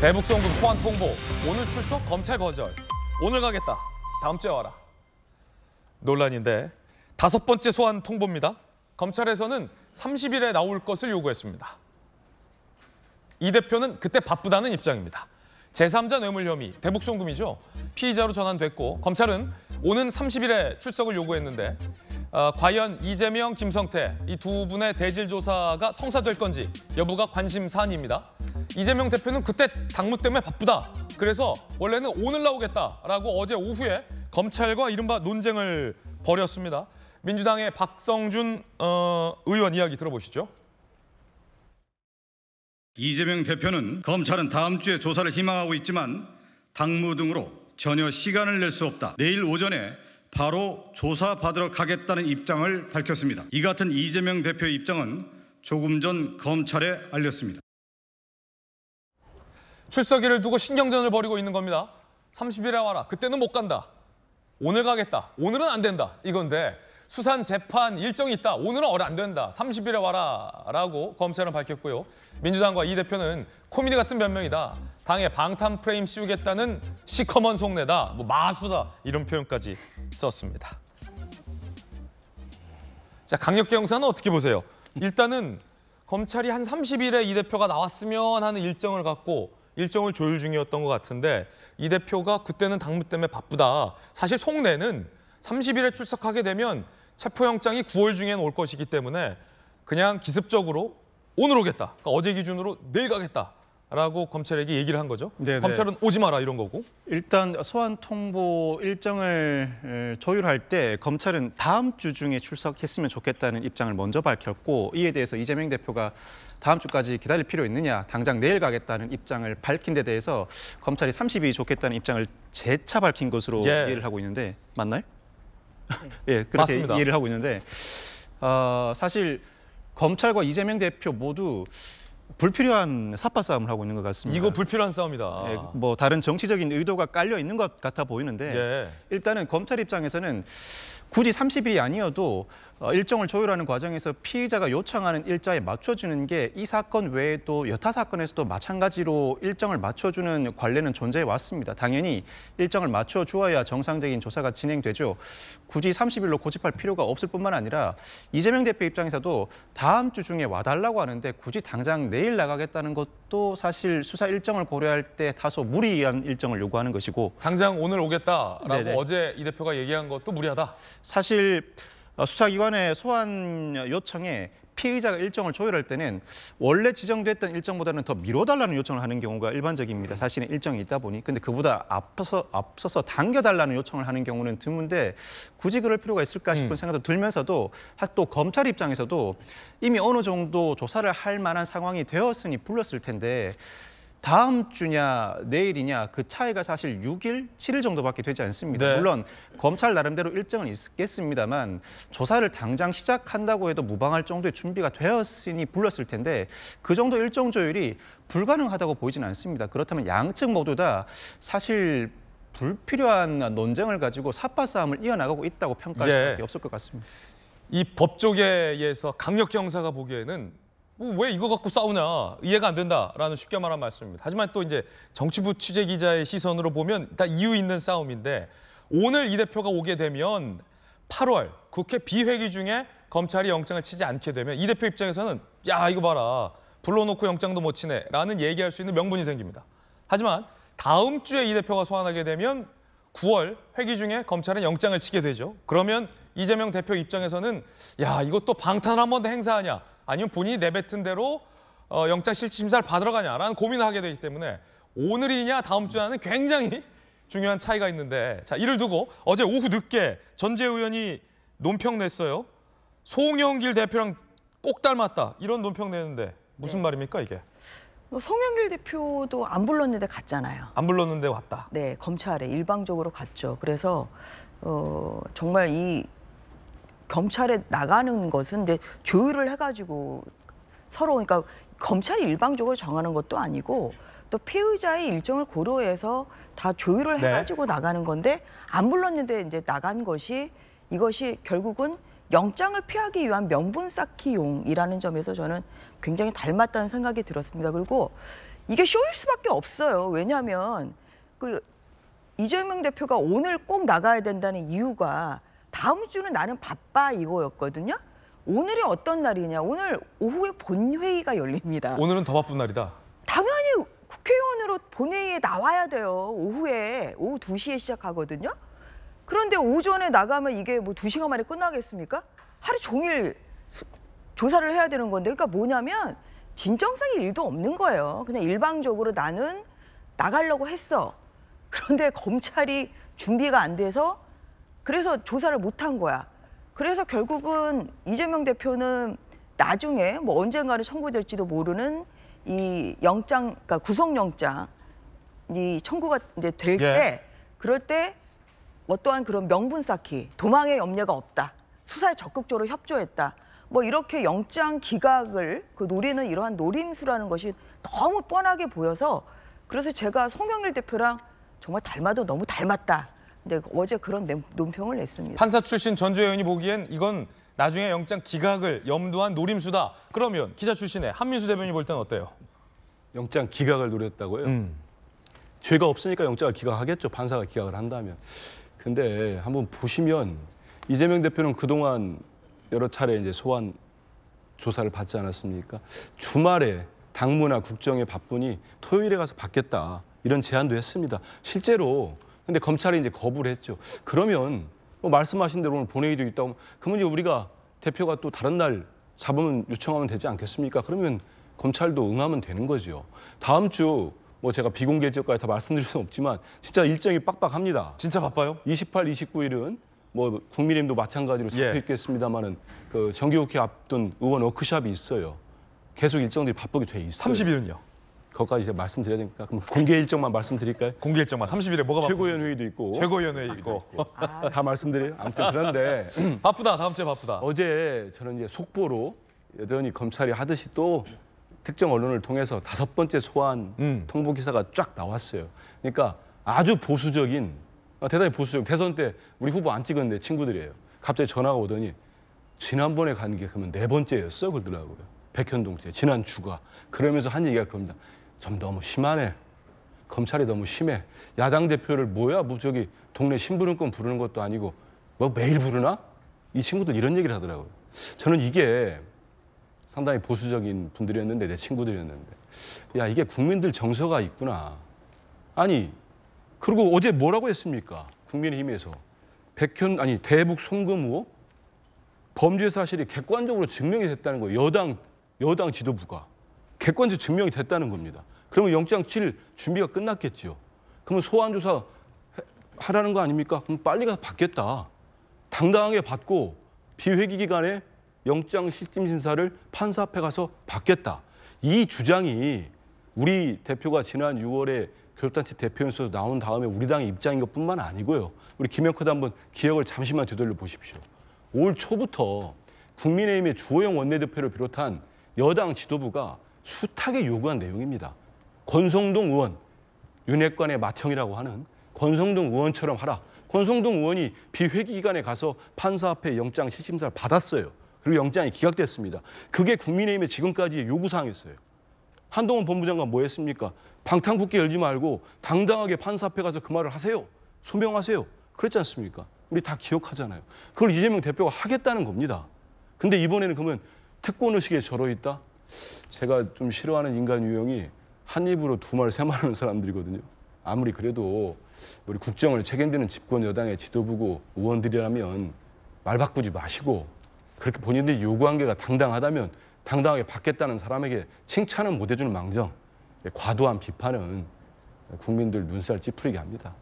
대북송금 소환 통보, 오늘 출석 검찰 거절, 오늘 가겠다, 다음 주에 와라. 논란인데 5번째 소환 통보입니다. 검찰에서는 30일에 나올 것을 요구했습니다. 이 대표는 그때 바쁘다는 입장입니다. 제3자 뇌물 혐의, 대북송금이죠. 피의자로 전환됐고 검찰은 오는 30일에 출석을 요구했는데 과연 이재명, 김성태 이 두 분의 대질 조사가 성사될 건지 여부가 관심 사안입니다. 이재명 대표는 그때 당무 때문에 바쁘다. 그래서 원래는 오늘 나오겠다라고 어제 오후에 검찰과 이른바 논쟁을 벌였습니다. 민주당의 박성준 의원 이야기 들어보시죠. 이재명 대표는 검찰은 다음 주에 조사를 희망하고 있지만 당무 등으로 전혀 시간을 낼 수 없다. 내일 오전에 바로 조사받으러 가겠다는 입장을 밝혔습니다. 이 같은 이재명 대표의 입장은 조금 전 검찰에 알렸습니다. 출석일을 두고 신경전을 벌이고 있는 겁니다. 30일에 와라. 그때는 못 간다. 오늘 가겠다. 오늘은 안 된다. 이건데 수산 재판 일정이 있다. 오늘은 안 된다. 30일에 와라. 라고 검찰은 밝혔고요. 민주당과 이 대표는 코미디 같은 변명이다. 당에 방탄 프레임 씌우겠다는 시커먼 속내다. 마수다. 이런 표현까지 썼습니다. 자, 강력계 형사는 어떻게 보세요? 일단은 검찰이 한 30일에 이 대표가 나왔으면 하는 일정을 갖고 일정을 조율 중이었던 것 같은데 이 대표가 그때는 당무 때문에 바쁘다. 사실 속내는 30일에 출석하게 되면 체포영장이 9월 중엔 올 것이기 때문에 그냥 기습적으로 오늘 오겠다. 그러니까 어제 기준으로 내일 가겠다라고 검찰에게 얘기를 한 거죠. 네네. 검찰은 오지 마라 이런 거고. 일단 소환 통보 일정을 조율할 때 검찰은 다음 주 중에 출석했으면 좋겠다는 입장을 먼저 밝혔고 이에 대해서 이재명 대표가 다음 주까지 기다릴 필요 있느냐, 당장 내일 가겠다는 입장을 밝힌 데 대해서 검찰이 30일이 좋겠다는 입장을 재차 밝힌 것으로 이해를 하고 있는데 맞나요? 예, 그렇게 맞습니다. 이해를 하고 있는데 사실 검찰과 이재명 대표 모두 불필요한 삿바 싸움을 하고 있는 것 같습니다. 이거 불필요한 싸움이다. 예, 뭐 다른 정치적인 의도가 깔려 있는 것 같아 보이는데 예. 일단은 검찰 입장에서는 굳이 30일이 아니어도 일정을 조율하는 과정에서 피의자가 요청하는 일자에 맞춰주는 게 이 사건 외에도 여타 사건에서도 마찬가지로 일정을 맞춰주는 관례는 존재해 왔습니다. 당연히 일정을 맞춰주어야 정상적인 조사가 진행되죠. 굳이 30일로 고집할 필요가 없을 뿐만 아니라 이재명 대표 입장에서도 다음 주 중에 와달라고 하는데 굳이 당장 내일 나가겠다는 것도 사실 수사 일정을 고려할 때 다소 무리한 일정을 요구하는 것이고 당장 오늘 오겠다라고 네네. 어제 이 대표가 얘기한 것도 무리하다. 사실 수사기관의 소환 요청에 피의자가 일정을 조율할 때는 원래 지정됐던 일정보다는 더 미뤄달라는 요청을 하는 경우가 일반적입니다. 자신의 일정이 있다 보니. 근데 그보다 앞서서 당겨달라는 요청을 하는 경우는 드문데 굳이 그럴 필요가 있을까 싶은 생각도 들면서도 또 검찰 입장에서도 이미 어느 정도 조사를 할 만한 상황이 되었으니 불렀을 텐데 다음 주냐 내일이냐 그 차이가 사실 6일, 7일 정도밖에 되지 않습니다. 네. 물론 검찰 나름대로 일정은 있겠습니다만 조사를 당장 시작한다고 해도 무방할 정도의 준비가 되었으니 불렀을 텐데 그 정도 일정 조율이 불가능하다고 보이지는 않습니다. 그렇다면 양측 모두 다 사실 불필요한 논쟁을 가지고 삿바 싸움을 이어나가고 있다고 평가할 수밖에 없을 것 같습니다. 이 법조계에서 강력계 형사가 보기에는 왜 이거 갖고 싸우냐, 이해가 안 된다라는 쉽게 말한 말씀입니다. 하지만 또 이제 정치부 취재기자의 시선으로 보면 다 이유 있는 싸움인데 오늘 이 대표가 오게 되면 8월 국회 비회기 중에 검찰이 영장을 치지 않게 되면 이 대표 입장에서는 야 이거 봐라 불러놓고 영장도 못 치네라는 얘기할 수 있는 명분이 생깁니다. 하지만 다음 주에 이 대표가 소환하게 되면 9월 회기 중에 검찰은 영장을 치게 되죠. 그러면 이재명 대표 입장에서는 야 이것도 방탄을 한 번 더 행사하냐 아니면 본인이 내뱉은 대로 영장실질심사를 받으러 가냐라는 고민을 하게 되기 때문에 오늘이냐 다음 주냐는 굉장히 중요한 차이가 있는데 자 이를 두고 어제 오후 늦게 전재우 의원이 논평 냈어요. 송영길 대표랑 꼭 닮았다 이런 논평 내는데 무슨 말입니까 이게? 송영길 대표도 안 불렀는데 갔잖아요. 안 불렀는데 왔다. 네, 검찰에 일방적으로 갔죠. 그래서 정말 이 검찰에 나가는 것은 이제 조율을 해가지고 서로 그러니까 검찰이 일방적으로 정하는 것도 아니고 또 피의자의 일정을 고려해서 다 조율을 해가지고 나가는 건데 안 불렀는데 이제 나간 것이 이것이 결국은 영장을 피하기 위한 명분 쌓기용이라는 점에서 저는 굉장히 닮았다는 생각이 들었습니다. 그리고 이게 쇼일 수밖에 없어요. 왜냐하면 그 이재명 대표가 오늘 꼭 나가야 된다는 이유가 다음 주는 나는 바빠 이거였거든요. 오늘이 어떤 날이냐? 오늘 오후에 본회의가 열립니다. 오늘은 더 바쁜 날이다. 당연히 국회의원으로 본회의에 나와야 돼요. 오후에 오후 2시에 시작하거든요. 그런데 오전에 나가면 이게 뭐 2시간 만에 끝나겠습니까? 하루 종일 조사를 해야 되는 건데, 그러니까 뭐냐면 진정성이 1도 없는 거예요. 그냥 일방적으로 나는 나가려고 했어. 그런데 검찰이 준비가 안 돼서 그래서 조사를 못 한 거야. 그래서 결국은 이재명 대표는 나중에 뭐 언젠가는 청구될지도 모르는 이 영장, 그러니까 구속영장 이 청구가 이제 될 때, 예. 그럴 때 어떠한 그런 명분 쌓기, 도망의 염려가 없다, 수사에 적극적으로 협조했다, 뭐 이렇게 영장 기각을 그 노리는 이러한 노림수라는 것이 너무 뻔하게 보여서, 그래서 제가 송영길 대표랑 정말 닮아도 너무 닮았다. 근데 어제 그런 논평을 냈습니다. 판사 출신 전주혜 의원이 보기엔 이건 나중에 영장 기각을 염두한 노림수다. 그러면 기자 출신의 한민수 대변인이 볼 때는 어때요? 영장 기각을 노렸다고요? 죄가 없으니까 영장을 기각하겠죠. 판사가 기각을 한다면. 근데 한번 보시면 이재명 대표는 그동안 여러 차례 이제 소환 조사를 받지 않았습니까? 주말에 당무나 국정에 바쁘니 토요일에 가서 받겠다. 이런 제안도 했습니다. 실제로 근데 검찰이 이제 거부를 했죠. 그러면 뭐 말씀하신 대로 오늘 본회의도 있다고, 그러면 이제 우리가 대표가 또 다른 날 잡으면 요청하면 되지 않겠습니까? 그러면 검찰도 응하면 되는 거죠. 다음 주 뭐 제가 비공개 일정까지 다 말씀드릴 수는 없지만 진짜 일정이 빡빡합니다. 진짜 바빠요? 28, 29일은 뭐 국민의힘도 마찬가지로 잡혀 예. 있겠습니다만은 그 정기국회 앞둔 의원 워크숍이 있어요. 계속 일정들이 바쁘게 돼 있어요. 30일은요? 거기까지 이제 말씀드려야 되니까 그럼 공개 일정만 말씀드릴까요? 공개 일정만 30일에 뭐가 바쁘지? 최고위원 회의도 있고 최고위원회 있고. 다 말씀드려요. 아무튼 그런데 바쁘다. 다음 주에 바쁘다. 어제 저는 이제 속보로 여전히 검찰이 하듯이 또 특정 언론을 통해서 5번째 소환 통보 기사가 쫙 나왔어요. 그러니까 아주 보수적인, 대단히 보수적. 대선 때 우리 후보 안 찍었는데 친구들이에요. 갑자기 전화가 오더니 지난번에 간 게 그러면 4번째였어 그러더라고요. 백현동 씨 지난 주가. 그러면서 한 얘기가 그겁니다. 좀 너무 심하네. 검찰이 너무 심해. 야당 대표를 뭐야 뭐 저기 동네 심부름꾼 부르는 것도 아니고 뭐 매일 부르나? 이 친구들 이런 얘기를 하더라고요. 저는 이게 상당히 보수적인 분들이었는데, 내 친구들이었는데, 야 이게 국민들 정서가 있구나. 아니 그리고 어제 뭐라고 했습니까? 국민의힘에서 대북 송금 의혹 범죄 사실이 객관적으로 증명이 됐다는 거예요. 여당 지도부가 객관적으로 증명이 됐다는 겁니다. 그러면 영장 칠 준비가 끝났겠죠. 그러면 소환 조사 하라는 거 아닙니까? 그럼 빨리 가서 받겠다. 당당하게 받고 비회기 기간에 영장 실질 심사를 판사 앞에 가서 받겠다. 이 주장이 우리 대표가 지난 6월에 교섭단체 대표연수에서 나온 다음에 우리 당의 입장인 것뿐만 아니고요. 우리 김영크도 한번 기억을 잠시만 되돌려 보십시오. 올 초부터 국민의힘의 주호영 원내대표를 비롯한 여당 지도부가 숱하게 요구한 내용입니다. 권성동 의원, 윤핵관의 맏형이라고 하는 권성동 의원처럼 하라. 권성동 의원이 비회기 기간에 가서 판사 앞에 영장 실심사를 받았어요. 그리고 영장이 기각됐습니다. 그게 국민의힘의 지금까지의 요구사항이었어요. 한동훈 법무장관 뭐 했습니까? 방탄국회 열지 말고 당당하게 판사 앞에 가서 그 말을 하세요. 소명하세요. 그랬지 않습니까? 우리 다 기억하잖아요. 그걸 이재명 대표가 하겠다는 겁니다. 근데 이번에는 그러면 특권의식에 절어있다? 제가 좀 싫어하는 인간 유형이 한 입으로 두 말 세 말 하는 사람들이거든요. 아무리 그래도 우리 국정을 책임지는 집권 여당의 지도부고 의원들이라면 말 바꾸지 마시고 그렇게 본인들이 요구한 게가 당당하다면 당당하게 받겠다는 사람에게 칭찬은 못 해주는 망정 과도한 비판은 국민들 눈살 찌푸리게 합니다.